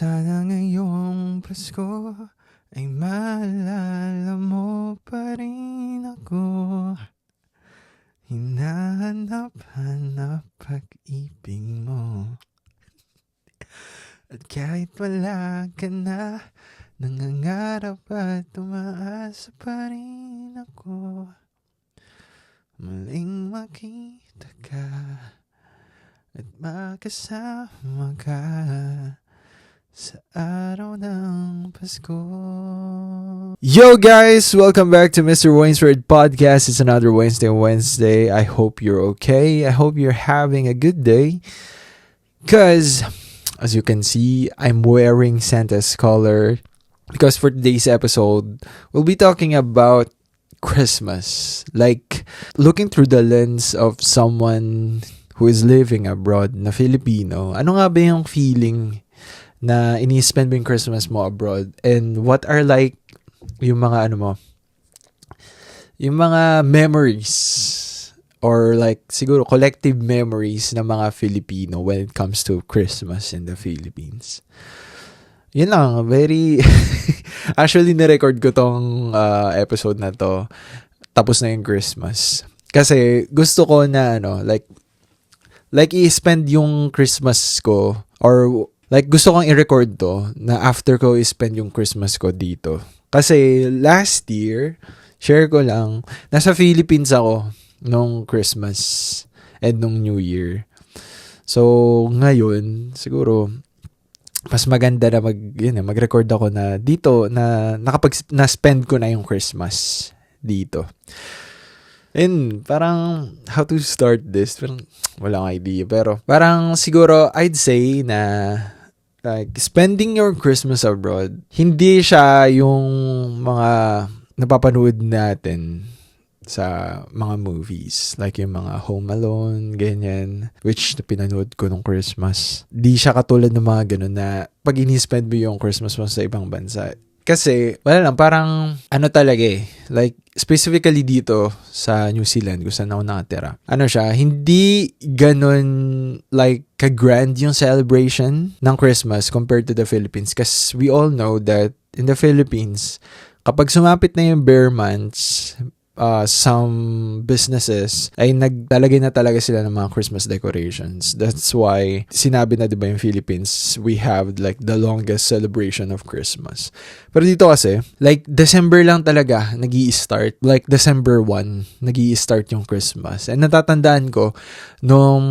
Sana ngayong Pasko ay maalala mo pa rin ako. Hinahanap-hanap pag-ibig mo. At kahit wala ka na, nangangarap at tumaas pa rin ako. Muling makita ka at makasama ka sa araw ng Pasko. Yo guys! Welcome back to Mr. Wainsford Podcast. It's another Wednesday. I hope you're okay. I hope you're having a good day. Because, as you can see, I'm wearing Santa's collar. Because for today's episode, we'll be talking about Christmas. Like, looking through the lens of someone who is living abroad na Filipino. Ano nga ba yung feeling na ini-spend mo yung Christmas mo abroad, and what are like yung mga yung mga memories or like siguro collective memories ng mga Filipino when it comes to Christmas in the Philippines. Yun lang, very actually ni-record ko tong episode na to tapos na yung Christmas kasi gusto ko na like i-spend yung Christmas ko, or like, gusto kong i-record to na after ko i-spend yung Christmas ko dito. Kasi last year, share ko lang, nasa Philippines ako nung Christmas and nung New Year. So, ngayon, siguro, mas maganda na mag-record ako na dito, na na-spend ko na yung Christmas dito. And parang, how to start this? Parang, wala akong idea. Pero, parang siguro, I'd say na like, spending your Christmas abroad, hindi siya yung mga napapanood natin sa mga movies. Like yung mga Home Alone, ganyan. Which pinanood ko nung Christmas. Di siya katulad ng mga ganun na pag ini-spend mo yung Christmas mo sa ibang bansa. Kasi, wala lang, parang talaga like, specifically dito sa New Zealand, kung saan ako nakatira. Siya, hindi ganun like ka-grand yung celebration ng Christmas compared to the Philippines. Because we all know that in the Philippines, kapag sumapit na yung bare months, some businesses ay nagtalagay na talaga sila ng mga Christmas decorations. That's why sinabi na, diba, yung Philippines, we have like the longest celebration of Christmas. Pero dito kasi, like December lang talaga nag-i-start. Like December 1, nag-i-start yung Christmas. And natatandaan ko, nung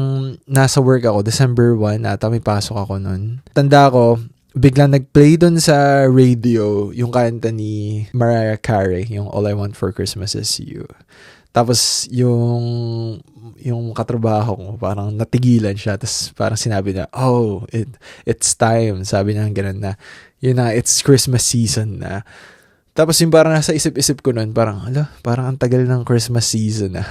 nasa work ako, December 1, ata may pasok ako nun. Tanda ko, biglang nag-play dun sa radio yung kanta ni Mariah Carey, yung All I Want for Christmas Is You. Tapos yung katrabaho ko, parang natigilan siya. Tapos parang sinabi na, it's time. Sabi niya ganun na, yun na, it's Christmas season na. Tapos yung parang nasa isip-isip ko nun, parang ang tagal ng Christmas season na.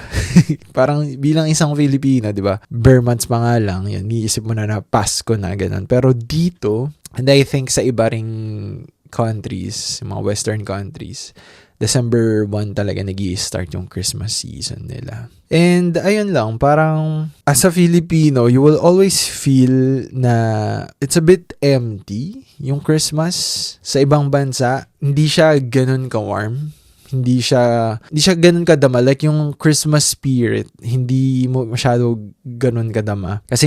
Parang bilang isang Filipino, di ba? Bare months pa nga lang, yun, iisip mo na Pasko na, ganun. Pero dito, and I think sa iba ring countries, mga western countries, December 1 talaga nag-i-start yung Christmas season nila. And ayun lang, parang as a Filipino, you will always feel na it's a bit empty yung Christmas sa ibang bansa. Hindi siya ganun ka-warm. Hindi siya ganun kadama. Like yung Christmas spirit, hindi mo masyado ganun kadama. Kasi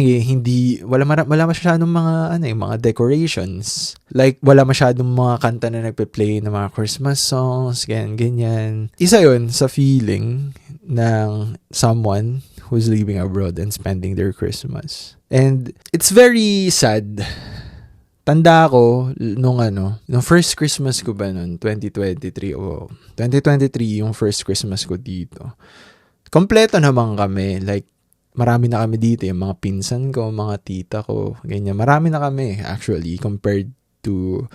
wala masyadong mga decorations. Like wala masyadong mga kanta na nagpe-play ng mga Christmas songs, ganyan. Isa yun sa feeling ng someone who's living abroad and spending their Christmas. And it's very sad. Tanda ko, nung first Christmas ko ba nun, 2023 yung first Christmas ko dito. Kompleto naman kami, like, marami na kami dito, yung mga pinsan ko, mga tita ko, ganyan. Marami na kami, actually, compared to,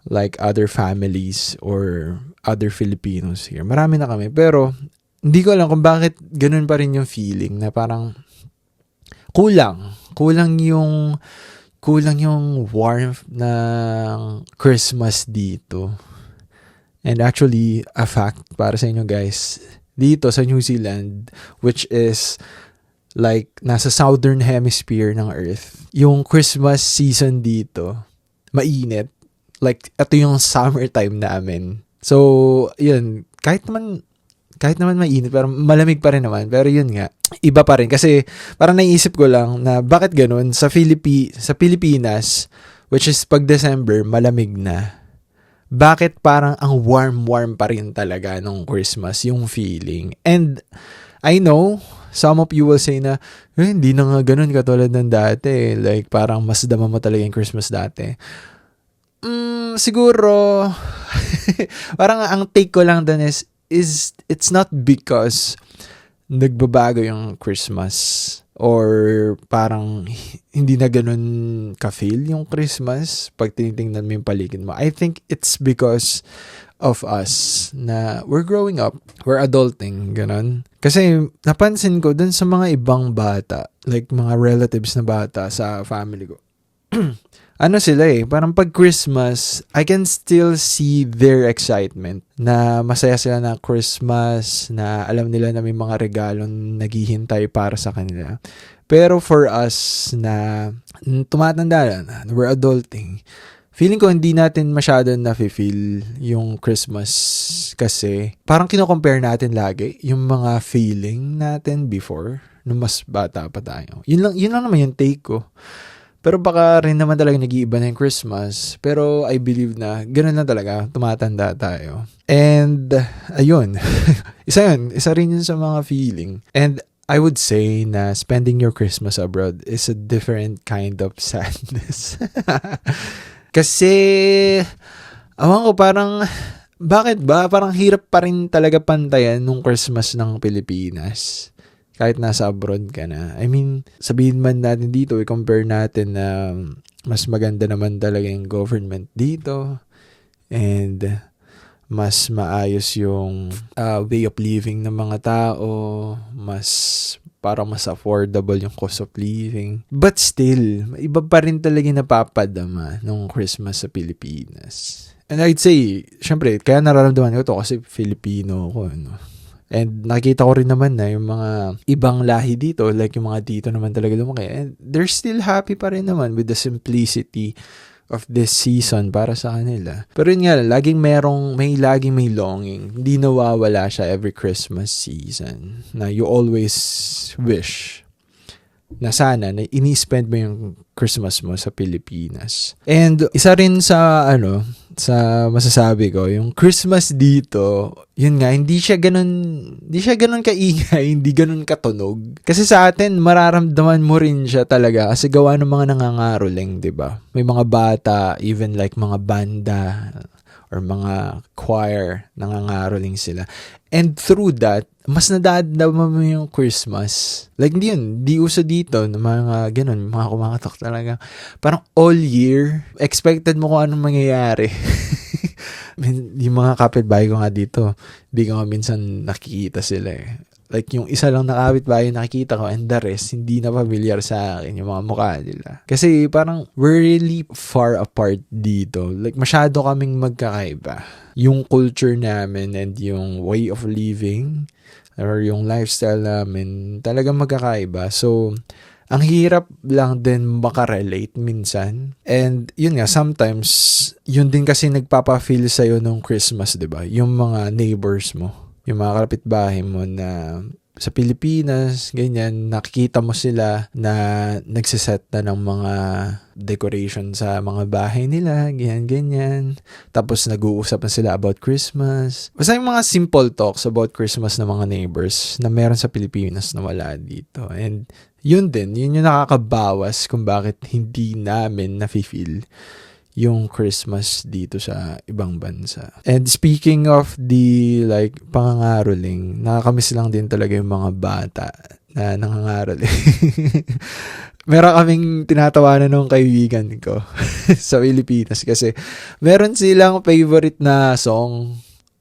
like, other families or other Filipinos here. Marami na kami, pero, hindi ko alam kung bakit ganun pa rin yung feeling na parang, kulang yung warmth ng Christmas dito. And actually, a fact para sa inyo guys, dito sa New Zealand, which is like nasa southern hemisphere ng Earth, yung Christmas season dito mainit. Like, ito yung summertime namin. So, yun, kahit naman mainit, pero malamig pa rin naman. Pero yun nga, iba pa rin. Kasi, parang naisip ko lang na bakit ganun sa Pilipinas, which is pag December, malamig na. Bakit parang ang warm pa rin talaga nung Christmas, yung feeling. And, I know, some of you will say na, hindi na nga ganun katulad ng dati. Like, parang mas dama mo talaga yung Christmas dati. Siguro, parang ang take ko lang dun is it's not because nagbabago yung Christmas or parang hindi na ganun ka-feel yung Christmas pag tinitingnan mo yung paligid mo. I think it's because of us na we're growing up, we're adulting, ganun. Kasi napansin ko dun sa mga ibang bata, like mga relatives na bata sa family ko, ano sila parang pag Christmas, I can still see their excitement na masaya sila na Christmas, na alam nila na may mga regalong naghihintay para sa kanila. Pero for us na tumatanda na, we're adulting, feeling ko hindi natin masyado na-feel yung Christmas kasi parang kino-compare natin lagi yung mga feeling natin before nung mas bata pa tayo. Yun lang naman yung take ko. Pero baka rin naman talaga nag-iiba na yung Christmas. Pero I believe na ganoon lang talaga, tumatanda tayo. And ayun, isa rin yun sa mga feeling. And I would say na spending your Christmas abroad is a different kind of sadness. Kasi, awan ko parang, bakit ba? Parang hirap pa rin talaga pantayan nung Christmas ng Pilipinas. Kahit nasa abroad ka na. I mean, sabihin man natin dito, i-compare natin na mas maganda naman talaga yung government dito. And mas maayos yung way of living ng mga tao. Parang mas affordable yung cost of living. But still, iba pa rin talaga napapadama nung Christmas sa Pilipinas. And I'd say, syempre, kaya nararamdaman ko to kasi Filipino ko, no? And nakikita ko rin naman na yung mga ibang lahi dito, like yung mga dito naman talaga lumaki, and they're still happy pa rin naman with the simplicity of this season para sa kanila. Pero yun nga, laging may longing. Hindi nawawala siya every Christmas season. Na you always wish na sana na ini-spend mo yung Christmas mo sa Pilipinas. And isa rin sa masasabi ko, yung Christmas dito, yun nga, hindi siya ganun kaingay, hindi ganun katunog. Kasi sa atin, mararamdaman mo rin siya talaga kasi gawa ng mga nangangaroling, 'di ba? May mga bata, even like mga banda or mga choir, nangangaroling sila. And through that, mas nadadama mo yung Christmas. Like, hindi uso dito ng mga ganun, mga kumakatok talaga. Parang all year, expected mo kung anong mangyayari. Yung mga kapitbahay ko nga dito, hindi ko nga minsan nakikita sila Like, yung isa lang na kapitbahay nakikita ko and the rest, hindi na familiar sa akin yung mga mukha nila. Kasi parang we're really far apart dito. Like, masyado kaming magkakaiba. Yung culture namin and yung way of living or yung lifestyle namin, talagang magkakaiba. So, ang hirap lang din makarelate minsan. And yun nga, sometimes, yun din kasi nagpapa-feel sa'yo nung Christmas, diba? Yung mga neighbors mo, yung mga kapitbahay mo na sa Pilipinas, ganyan, nakikita mo sila na nagsiset na ng mga decoration sa mga bahay nila, ganyan. Tapos nag-uusap na sila about Christmas. Basta yung mga simple talks about Christmas ng mga neighbors na meron sa Pilipinas na wala dito. And yun yung nakakabawas kung bakit hindi namin nafe-feel yung Christmas dito sa ibang bansa. And speaking of the like pangangaroling, nakakamiss lang din talaga yung mga bata na nangangaroling. Meron kaming tinatawanan ng kaibigan ko sa Pilipinas kasi meron silang favorite na song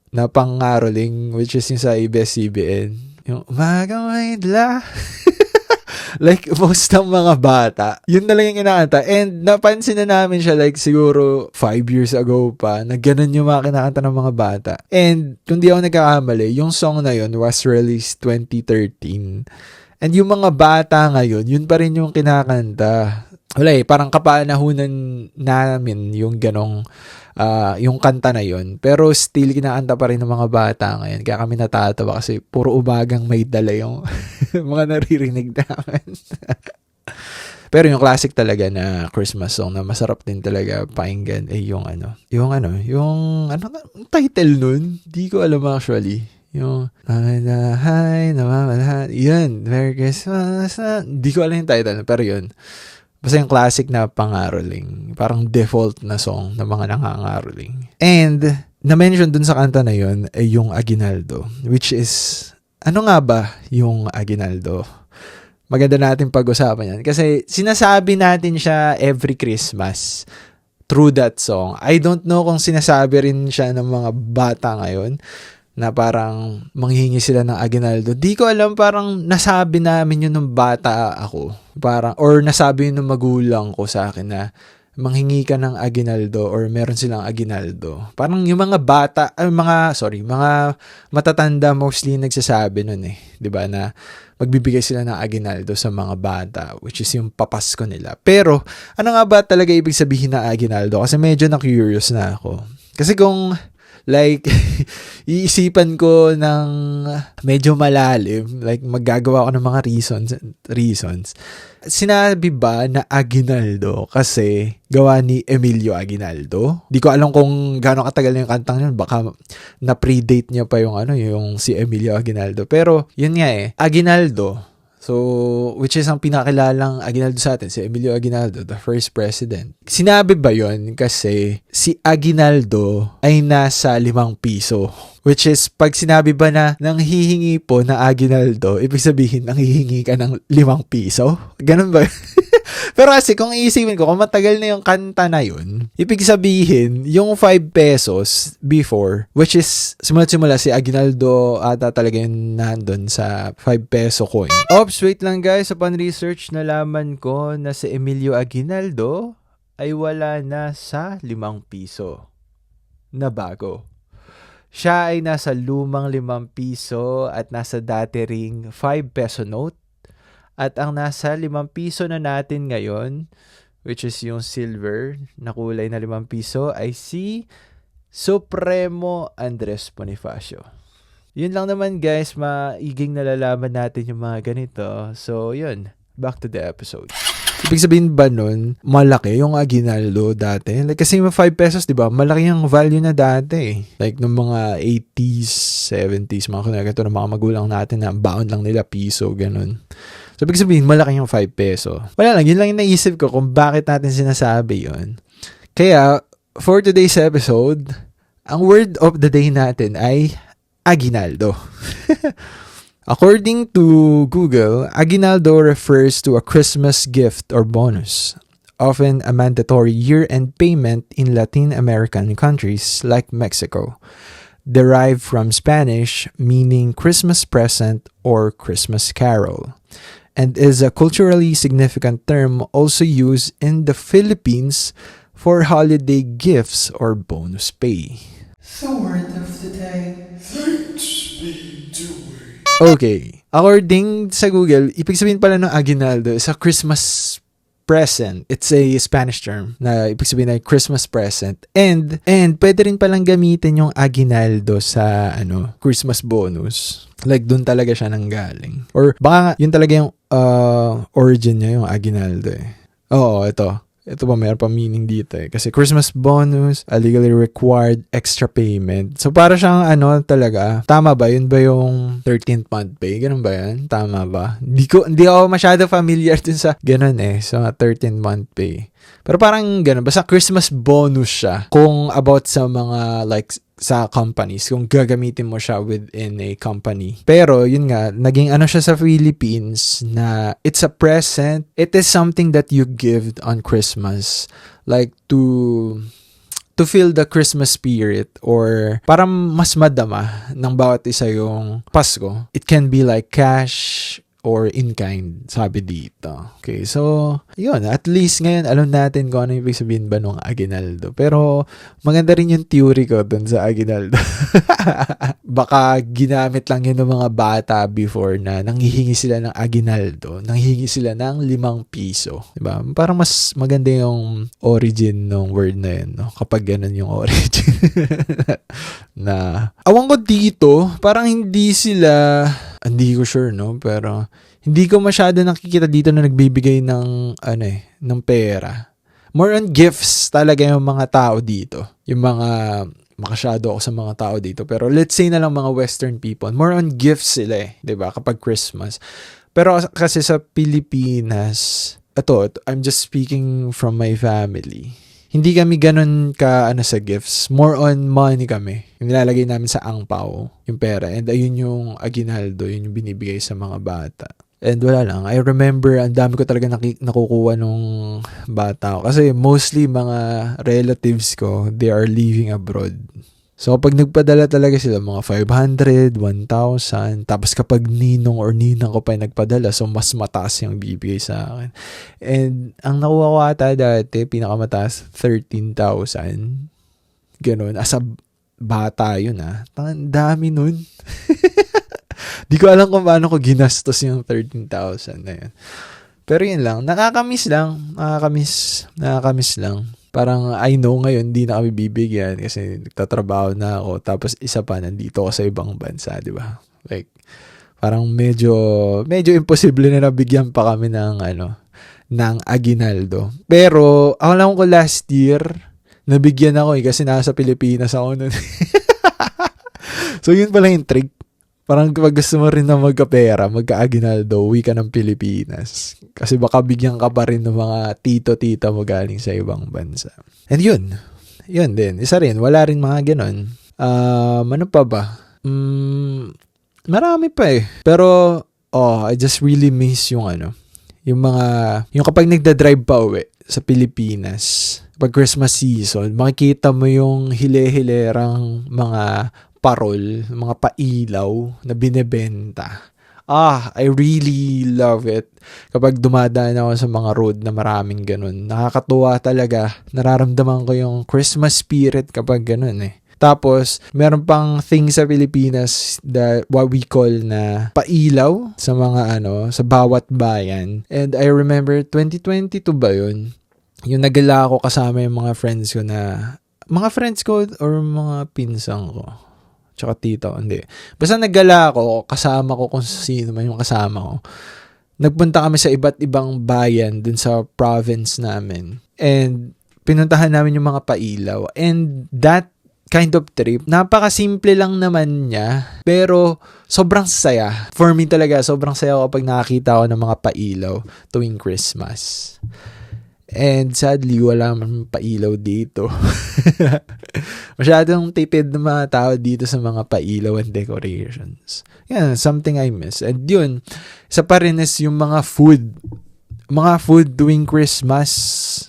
na pangangaroling, which is yung sa ABS-CBN. Yung Umagang Maydla. Like, most ng mga bata, yun na lang yung inaanta. And napansin na namin siya like siguro 5 years ago pa na ganun yung mga kinakanta ng mga bata. And kung di ako nagkakamali, yung song na yun was released 2013. And yung mga bata ngayon, yun pa rin yung kinakanta. wala parang kapanahunan namin yung ganong yung kanta na yun. Pero still kinakanta pa rin ng mga bata ngayon. Kaya kami natatawa kasi puro umagang may dala yung mga naririnig namin. Pero yung classic talaga na Christmas song na masarap din talaga pakinggan yung title nun? Di ko alam actually. Yung hi, namamalahan. Yan, Merry Christmas. Di ko alam yung title, pero yun. Basta yung classic na pangaroling. Parang default na song ng mga nangangaroling. And, na-mention dun sa kanta na yun ay yung Aguinaldo. Which is, ano nga ba yung Aguinaldo? Maganda natin pag-usapan yan. Kasi sinasabi natin siya every Christmas through that song. I don't know kung sinasabi rin siya ng mga bata ngayon na parang manghihingi sila ng Aguinaldo. Di ko alam, parang nasabi namin yun nung bata ako. Parang, or nasabi yun ng magulang ko sa akin na manghingi ka ng Aguinaldo or meron silang Aguinaldo. Parang yung mga bata, mga matatanda mostly nagsasabi nun 'di ba, na magbibigay sila ng Aguinaldo sa mga bata, which is yung papasko nila. Pero, ano nga ba talaga ibig sabihin ng Aguinaldo? Kasi medyo na-curious na ako. Kasi kung like, iisipan ko ng medyo malalim, like maggagawa ako ng mga reasons. Sinabi ba na Aguinaldo kasi gawa ni Emilio Aguinaldo? Di ko alam kung gaano katagal na yung kantang yun. Baka na-predate niya pa yung si Emilio Aguinaldo. Pero, yun nga Aguinaldo. So, which is ang pinakakilalang Aguinaldo sa atin, si Emilio Aguinaldo, the first president. Sinabi ba yon kasi si Aguinaldo ay nasa 5 piso? Which is, pag sinabi ba na nang hihingi po na Aguinaldo, ibig sabihin, nang hihingi ka ng 5 piso? Ganun ba? Pero kasi kung iisipin ko, kung matagal na yung kanta na yun, ibig sabihin, yung 5 pesos before, which is, simula si Aguinaldo ata talaga yung nandun sa 5 peso coin. Oops, wait lang guys. Upon research, nalaman ko na si Emilio Aguinaldo ay wala na sa 5 piso na bago. Siya ay nasa lumang 5 piso at nasa dati ring 5 peso note. At ang nasa 5 piso na natin ngayon, which is yung silver na kulay na 5 piso, ay si Supremo Andres Bonifacio. Yun lang naman guys, maiging nalalaman natin yung mga ganito. So yun, back to the episode. Ibig sabihin ba nun, malaki yung Aguinaldo dati? Like, kasi yung 5 pesos, di ba? Malaki yung value na dati. Like, nung mga 80s, 70s, mga kunwari ng mga magulang natin na baon lang nila piso, ganun. So, ibig sabihin, malaki yung 5 peso. Wala lang, yun lang yung naisip ko kung bakit natin sinasabi yun. Kaya, for today's episode, ang word of the day natin ay Aguinaldo. According to Google, Aguinaldo refers to a Christmas gift or bonus, often a mandatory year-end payment in Latin American countries like Mexico, derived from Spanish meaning Christmas present or Christmas carol, and is a culturally significant term also used in the Philippines for holiday gifts or bonus pay. The word of the day. Thanks be to it. Okay. According sa Google, ibig sabihin pala ng Aguinaldo is a Christmas present. It's a Spanish term na ibig sabihin ay Christmas present. And pwede rin palang gamitin yung Aguinaldo sa Christmas bonus. Like doon talaga siya nanggaling. Or baka yun talaga yung origin niya, yung Aguinaldo Oo, ito. Ito pa, mayroon pa meaning dito Kasi Christmas bonus, a legally required extra payment. So, para siyang talaga. Tama ba? Yun ba yung 13th month pay? Ganun ba yan? Tama ba? Hindi ako masyado familiar dun sa ganun So, 13th month pay. Pero parang ganun. Basta Christmas bonus siya. Kung about sa mga sa companies, kung gagamitin mo siya within a company. Pero, yun nga, naging siya sa Philippines na it's a present. It is something that you give on Christmas. Like, to feel the Christmas spirit or para mas madama ng bawat isa yung Pasko. It can be like cash or in kind, sabi dito. Okay, so, yun. At least ngayon, alam natin kung ano ibig sabihin ba nung aguinaldo. Pero, maganda rin yung theory ko dun sa aguinaldo. Baka ginamit lang yun ng mga bata before na nanghihingi sila ng aguinaldo. Nanghihingi sila ng 5 piso. Diba? Parang mas maganda yung origin ng word na yun, no? Kapag ganun yung origin. Na, awan ko dito, parang hindi ko sure, no? Pero, hindi ko masyado nakikita dito na nagbibigay ng, ng pera. More on gifts talaga yung mga tao dito. Yung mga, makasyado ako sa mga tao dito. Pero, let's say na lang mga Western people, more on gifts sila diba? Kapag Christmas. Pero, kasi sa Pilipinas, I'm just speaking from my family. Hindi kami ganun sa gifts. More on money kami. Yung nilalagay namin sa angpao, yung pera. And ayun yung aguinaldo, yun yung binibigay sa mga bata. And wala lang. I remember, ang dami ko talaga nakukuha nung bata ko. Kasi mostly mga relatives ko, they are living abroad. So, kapag nagpadala talaga sila, mga 500, 1,000. Tapos kapag ninong or ninang ko pa yung nagpadala, so mas mataas yung bibigay sa akin. And ang nakuha ko ata dati, pinakamataas, 13,000. Ganun. As a bata yun Ang dami nun. Di ko alam kung paano ko ginastos yung 13,000 na yun. Pero yun lang. Nakakamiss lang. Nakakamiss lang. Parang I know ngayon hindi na kami bibigyan kasi nagtatrabaho na ako. Tapos isa pa, nandito ako sa ibang bansa, di ba? Like, parang medyo imposible na nabigyan pa kami ng aguinaldo. Pero, ako lang ko last year, nabigyan ako kasi nasa Pilipinas ako nun. So, yun pala yung trick. Parang kapag gusto mo rin na magkapera, magka-aguinaldo, uwi ka ng Pilipinas. Kasi baka bigyan ka pa rin ng mga tito-tita mo galing sa ibang bansa. And yun din. Isa rin, wala rin mga ganon. Ano pa ba? Marami pa Pero, I just really miss yung yung kapag nagda-drive pa uwi sa Pilipinas, pag Christmas season, makikita mo yung hile-hilerang mga parol, mga pailaw na binebenta. I really love it. Kapag dumadaan ako sa mga road na maraming ganun, nakakatuwa talaga. Nararamdaman ko yung Christmas spirit kapag ganun Tapos, meron pang thing sa Pilipinas that what we call na pailaw sa mga sa bawat bayan. And I remember 2022 ba yun? Yung nagala ako kasama yung mga friends ko or mga pinsang ko. Tsaka tito, hindi. Basta naggala ako, kasama ko kung sino man yung kasama ko. Nagpunta kami sa iba't ibang bayan dun sa province namin. And pinuntahan namin yung mga pailaw. And that kind of trip, napakasimple lang naman niya, pero sobrang saya. For me talaga, sobrang saya kapag nakakita ako ng mga pailaw tuwing Christmas. And sadly, wala man pailaw dito. Masyadong tipid ng mga tao dito sa mga pailaw and decorations. Yan, something I miss. And yun, isa pa rin is yung mga food. Mga food tuwing Christmas.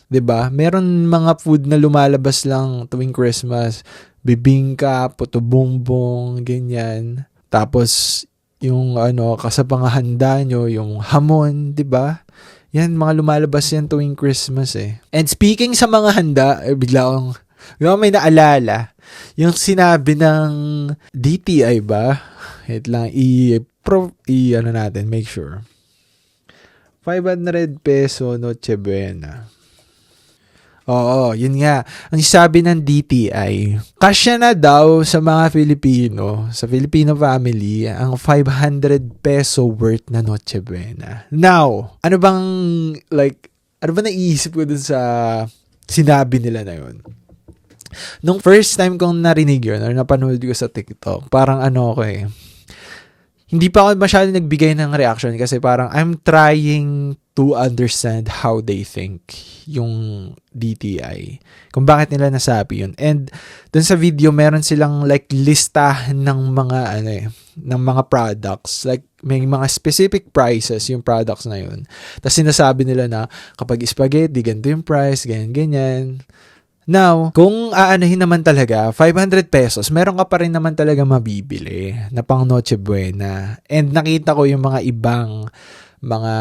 'Di ba? Meron mga food na lumalabas lang tuwing Christmas. Bibingka, puto bongbong, ganyan. Tapos, yung kasapangahanda nyo, yung hamon, 'di ba? Yan, mga lumalabas yan tuwing Christmas And speaking sa mga handa, bigla akong may naalala. Yung sinabi ng DTI ba? Wait lang, natin, make sure. 500 peso Noche Buena. Oo, yun nga. Ang sabi ng DTI, kasya na daw sa mga Filipino, sa Filipino family, ang 500 peso worth na Noche Buena. Now, ano ba naiisip ko dun sa sinabi nila na yun? Nung first time kong narinig yun, or napanood ko sa TikTok, parang hindi pa ako masyado nagbigay ng reaction kasi parang I'm trying to understand how they think yung DTI. Kung bakit nila nasabi yun. And dun sa video, meron silang listahan ng mga ng mga products. Like may mga specific prices yung products na yun. Tapos sinasabi nila na kapag spaghetti, ganito yung price, ganyan. Now, kung aanahin naman talaga, 500 pesos, meron ka pa rin naman talaga mabibili na pang Noche Buena. And nakita ko yung mga ibang mga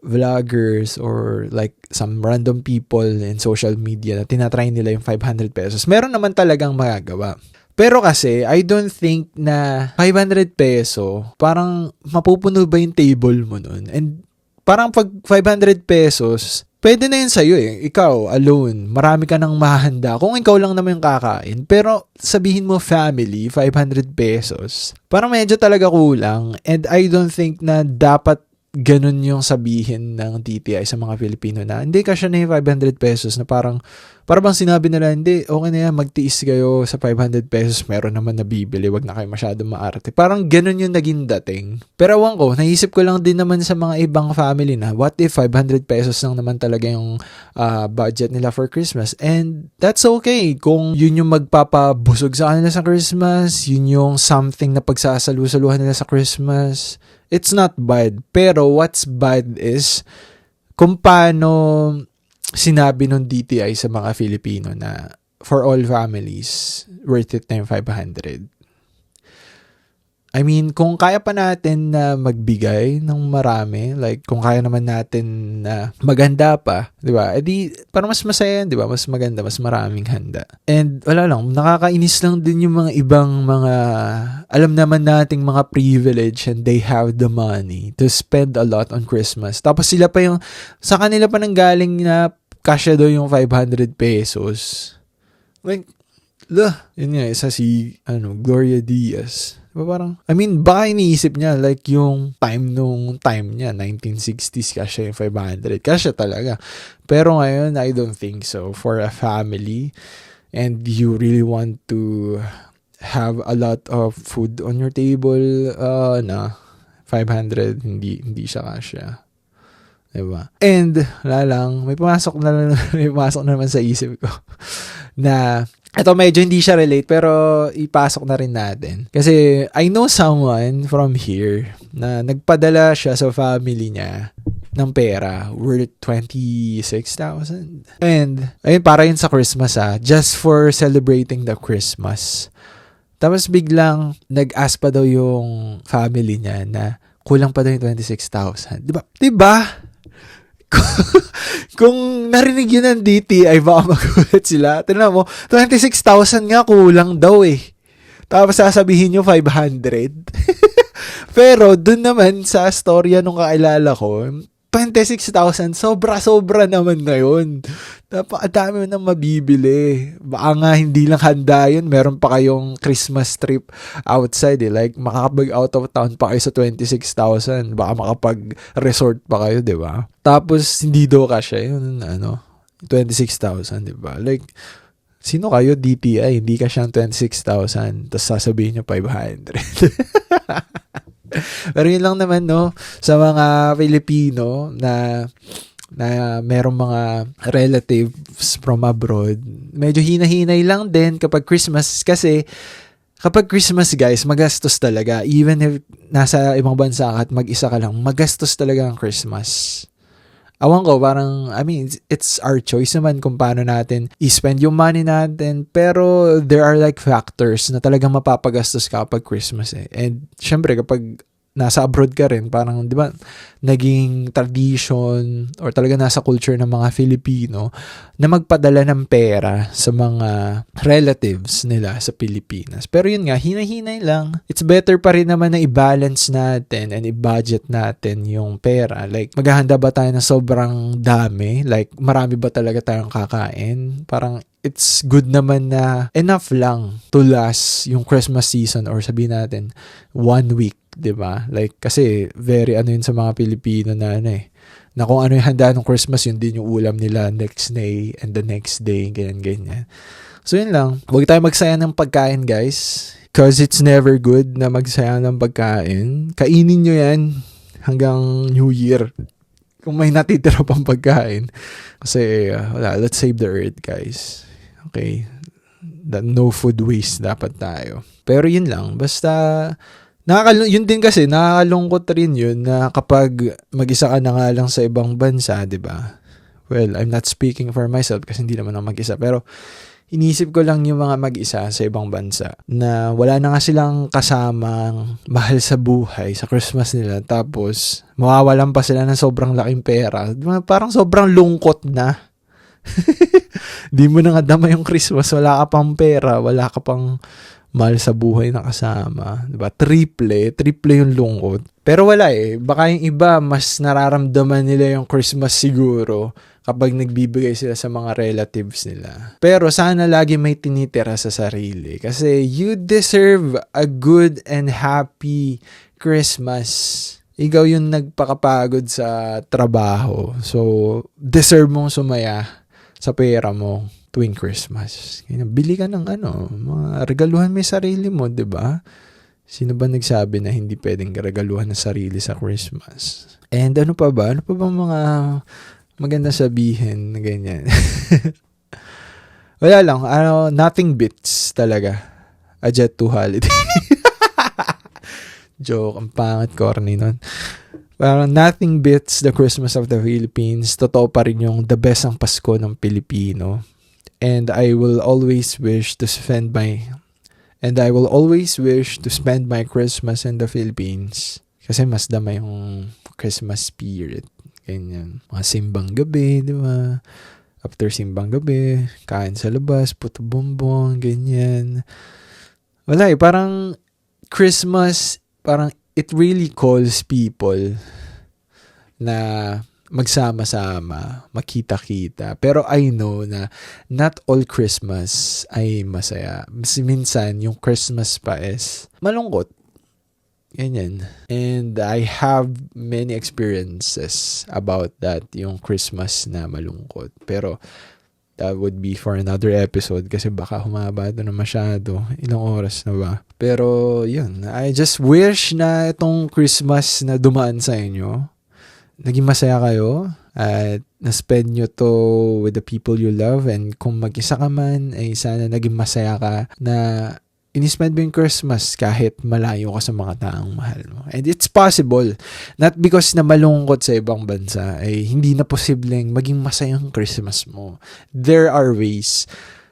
vloggers or like some random people in social media na tinatry nila yung 500 pesos. Meron naman talagang magagawa. Pero kasi, I don't think na 500 peso, parang mapupuno ba yung table mo nun? And parang pag 500 pesos, pwede na yun sa'yo eh. Ikaw, alone, marami ka nang mahanda. Kung ikaw lang naman yung kakain. Pero sabihin mo family, 500 pesos, parang medyo talaga kulang. And I don't think na dapat ganun yung sabihin ng DTI sa mga Filipino na hindi kasya na yung 500 pesos na parang bang sinabi nila, hindi, okay na yan, magtiis kayo sa 500 pesos, meron naman nabibili, wag na kayo masyadong maarte. Parang ganun yung naging dating. Pero awan ko, naisip ko lang din naman sa mga ibang family na, what if 500 pesos lang naman talaga yung budget nila for Christmas? And that's okay. Kung yun yung magpapabusog sa kanila sa Christmas, yun yung something na pagsasalusaluhan nila sa Christmas, it's not bad. Pero what's bad is kung paano sinabi ng DTI sa mga Filipino na for all families, worth it na yung 500. I mean, kung kaya pa natin na magbigay ng marami, like kung kaya naman natin na maghanda pa, di ba? Edi, parang mas masaya, di ba? Mas maganda, mas maraming handa. And wala lang, nakakainis lang din yung mga ibang mga, alam naman nating mga privilege and they have the money to spend a lot on Christmas. Tapos sila pa yung, sa kanila pa nang galing na kasya daw yung 500 pesos. Like, yun nga, isa si, Gloria Diaz. Diba parang, I mean, baka iniisip niya, like yung time niya, 1960s, kasya yung 500. Kasya talaga. Pero ngayon, I don't think so. For a family, and you really want to have a lot of food on your table, 500, hindi siya kasya. Diba? And, wala lang, may pumasok na naman sa isip ko na, ito medyo hindi siya relate pero ipasok na rin natin. Kasi I know someone from here na nagpadala siya sa family niya ng pera worth 26,000. And ayun, para yun sa Christmas just for celebrating the Christmas. Tapos biglang nag-ask pa daw yung family niya na kulang pa daw yung 26,000. Diba? Kung narinig yun ng DTI, baka magulat sila. Tignan mo, 26,000 nga kulang daw eh. Tapos sasabihin nyo 500. Pero dun naman sa storya nung kakilala ko, 26,000, sobra-sobra naman na yun. Napakadami mo nang mabibili. Baka nga hindi lang handa yun, meron pa kayong Christmas trip outside eh. Like, makakapag out of town pa kayo sa 26,000. Baka makapag-resort pa kayo, di ba? Tapos, hindi daw kasya yun, 26,000, di ba? Like, sino kayo, DTI? Hindi kasya ang 26,000. Tapos sasabihin nyo 500. Pero yun lang naman, no, sa mga Filipino na merong mga relatives from abroad, medyo hina-hinay lang din kapag Christmas kasi kapag Christmas, guys, magastos talaga. Even if nasa ibang bansa ka at mag-isa ka lang, magastos talaga ang Christmas. Awan ko, parang, I mean, it's our choice naman kung paano natin i-spend yung money natin. Pero there are like factors na talagang mapapagastos ka kapag Christmas eh. And syempre, kapag nasa abroad ka rin, parang, di ba, naging tradition or talaga nasa culture ng mga Filipino na magpadala ng pera sa mga relatives nila sa Pilipinas. Pero yun nga, hina-hinay lang. It's better pa rin naman na i-balance natin and i-budget natin yung pera. Like, maghahanda ba tayo ng sobrang dami? Like, marami ba talaga tayong kakain? Parang, it's good naman na enough lang to last yung Christmas season or sabihin natin 1 week, 'di ba? Like kasi very yun sa mga Pilipino na na kung ano yung handa ng Christmas, yun din yung ulam nila next day and the next day, ganyan. So yun lang. Huwag tayo magsayang ng pagkain, guys. Because it's never good na magsayang ng pagkain. Kainin nyo yan hanggang New Year. Kung may natitira pang pagkain. Kasi, let's save the earth, guys. Okay? No food waste dapat tayo. Pero yun lang. Basta, yun din kasi, nakakalungkot rin yun na kapag mag-isa ka na nga lang sa ibang bansa, di ba? Well, I'm not speaking for myself kasi hindi naman ako mag-isa. Pero inisip ko lang yung mga mag-isa sa ibang bansa na wala na nga silang kasamang mahal sa buhay sa Christmas nila. Tapos, mawawalan pa sila ng sobrang laking pera. Parang sobrang lungkot na. Di mo na nga dama yung Christmas. Wala ka pang pera. Wala ka pang mahal sa buhay na kasama. Diba? Triple yung lungkot. Pero wala baka yung iba, mas nararamdaman nila yung Christmas siguro kapag nagbibigay sila sa mga relatives nila. Pero sana lagi may tinitira sa sarili. Kasi you deserve a good and happy Christmas. Ikaw yung nagpakapagod sa trabaho. So, deserve mong sumaya sa pera mo tuwing Christmas. Bili ka ng mga regaluhan mo yung sarili mo, di ba? Sino ba nagsabi na hindi pwedeng regaluhan ng sarili sa Christmas? And ano pa ba? Ano pa ba mga maganda sabihin na ganyan? Wala lang. Nothing beats talaga a Jet 2 holiday. Joke. Ang pangit, corny nun. Parang nothing beats the Christmas of the Philippines. Totoo pa rin yung the best ang Pasko ng Pilipino. And I will always wish to spend my Christmas in the Philippines. Kasi mas dama yung Christmas spirit. Ganyan. Mga simbang gabi, di ba? After simbang gabi, kain sa labas, puto bonbon, ganyan. Wala parang Christmas, parang it really calls people na magsama-sama, makita-kita. Pero I know na not all Christmas ay masaya. Minsan, yung Christmas pa is malungkot. Ganyan. And I have many experiences about that, yung Christmas na malungkot. Pero that would be for another episode kasi baka humaba ito na masyado. Ilang oras na ba? Pero yun, I just wish na itong Christmas na dumaan sa inyo, naging masaya kayo at na-spend nyo to with the people you love, and kung mag-isa ka man ay sana naging masaya ka na in-spend mo yung Christmas kahit malayo ka sa mga taong mahal mo. And it's possible, not because na malungkot sa ibang bansa ay hindi na posibleng maging masaya yung Christmas mo. There are ways,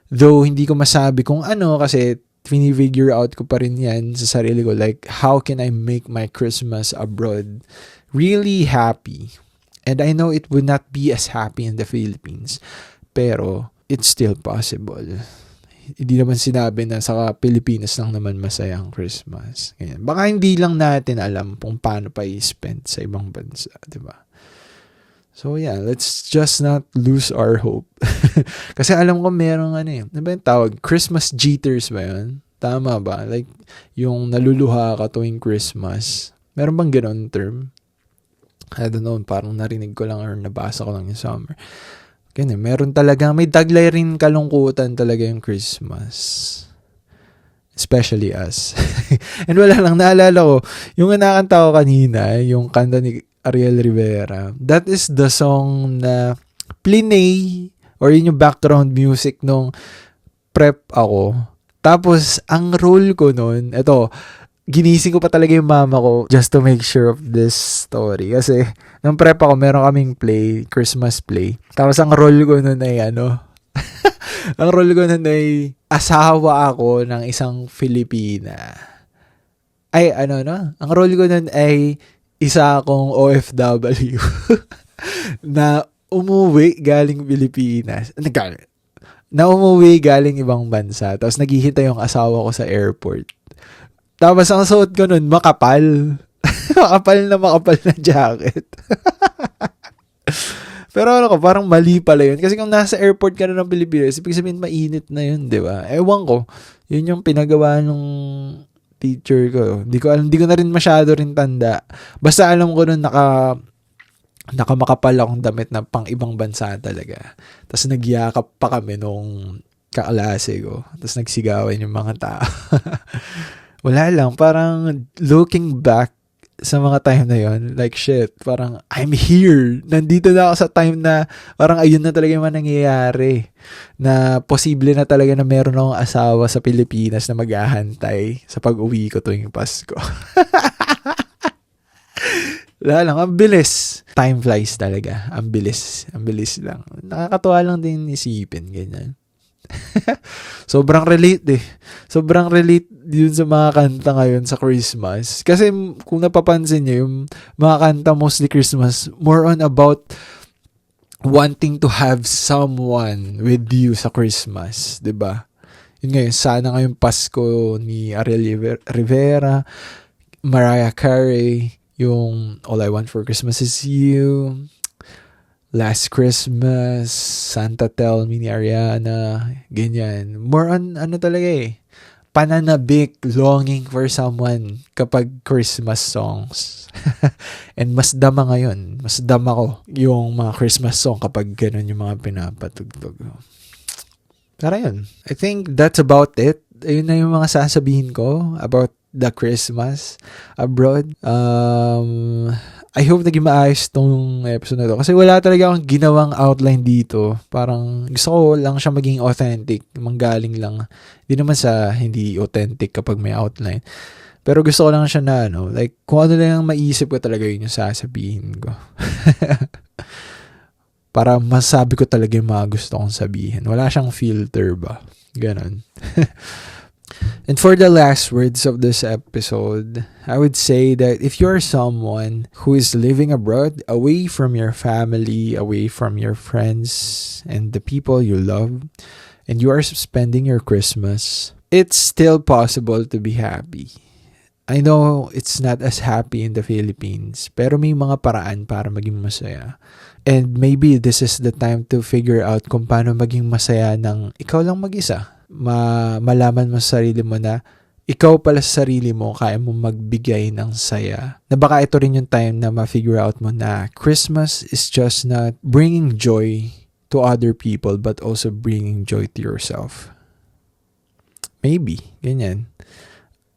though hindi ko masabi kung kasi figure out ko pa rin yan sa sarili ko, like how can I make my Christmas abroad really happy. And I know it would not be as happy in the Philippines, pero it's still possible. Hindi naman sinabi na sa Pilipinas lang naman masaya ang Christmas. Ganyan. Baka hindi lang natin alam kung paano pa i-spend sa ibang bansa, di ba? So yeah, let's just not lose our hope. Kasi alam ko merong ano ba yung tawag? Christmas jitters ba yun? Tama ba? Like, yung naluluha ka tuwing Christmas. Meron bang gano'n term? I don't know, parang narinig ko lang or nabasa ko lang yung summer. Ganyan, meron talaga, may taglay rin kalungkutan talaga yung Christmas. Especially us. And wala lang, naalala ko, yung nakanta ko kanina, yung kanta ni Ariel Rivera, that is the song na plinay, or yun yung background music nung prep ako. Tapos, ang role ko nun, ginising ko pa talaga yung mama ko just to make sure of this story. Kasi, nung prep ako, meron kaming play, Christmas play. Tapos, ang role ko nun ay ang role ko nun ay asawa ako ng isang Filipina. Ay, ang role ko nun ay isa akong OFW na umuwi galing Pilipinas. Na umuwi galing ibang bansa. Tapos, naghihintay yung asawa ko sa airport. Tapos ang suot ko nun, makapal. makapal na jacket. Pero parang mali pala yun. Kasi kung nasa airport ka na ng Pilipinas, ibig sabihin mainit na yun, di ba? Ewan ko. Yun yung pinagawa nung teacher ko. Hindi ko na rin masyado rin tanda. Basta alam ko nun nakamakapal akong damit na pang ibang bansa talaga. Tapos nagyakap pa kami nung kaklase ko. Tapos nagsigawan yung mga tao. Wala lang, parang looking back sa mga time na yon, like shit, parang I'm here. Nandito na ako sa time na parang ayun na talaga yung nangyayari. Na posible na talaga na meron akong asawa sa Pilipinas na maghahantay sa pag-uwi ko tuwing Pasko. Wala lang, ang bilis. Time flies talaga. Ang bilis. Ang bilis lang. Nakakatuwa lang din isipin, ganyan. Sobrang relate eh. Sobrang relate yun sa mga kanta ngayon sa Christmas. Kasi kung napapansin nyo, yung mga kanta mostly Christmas, more on about wanting to have someone with you sa Christmas. 'Di ba? Yun ngayon, sana ngayong Pasko ni Ariel Rivera, Mariah Carey, yung All I Want for Christmas Is You, Last Christmas, Santa Tell Me ni Ariana, ganyan. More on, ano talaga eh, pananabik, longing for someone kapag Christmas songs. And mas dama ngayon, mas dama ko yung mga Christmas song kapag ganun yung mga pinapatugtog. Pero yun, I think that's about it. Ayun na yung mga sasabihin ko about the Christmas abroad. I hope naging maayos tong episode na to. Kasi wala talaga akong ginawang outline dito. Parang gusto ko lang siya maging authentic. Manggaling lang. Hindi naman sa hindi authentic kapag may outline. Pero gusto ko lang siya na like kung ano lang maisip ko talaga yun yung sasabihin ko. Para masabi ko talaga yung mga gusto kong sabihin. Wala siyang filter ba? Ganon. And for the last words of this episode, I would say that if you're someone who is living abroad, away from your family, away from your friends, and the people you love, and you are spending your Christmas, it's still possible to be happy. I know it's not as happy in the Philippines, pero may mga paraan para maging masaya. And maybe this is the time to figure out kung paano maging masaya ng ikaw lang mag-isa. Malaman mo sa sarili mo na ikaw pala sa sarili mo kaya mo magbigay ng saya. Na baka ito rin yung time na ma-figure out mo na Christmas is just not bringing joy to other people but also bringing joy to yourself. Maybe, ganyan.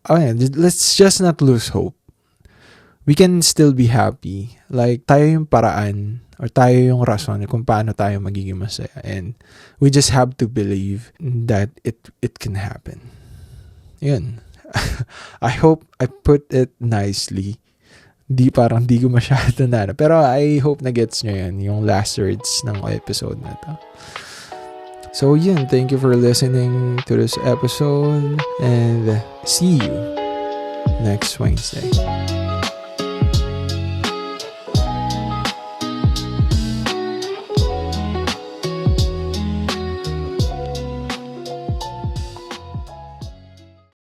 Okay, let's just not lose hope. We can still be happy. Like, tayo yung paraan or tayo yung rason kung paano tayo magiging masaya. And we just have to believe that it can happen. Yun. I hope I put it nicely. Parang di ko masyado na. Pero I hope na gets nyo yun, yung last words ng episode na to. So yun, thank you for listening to this episode. And see you next Wednesday.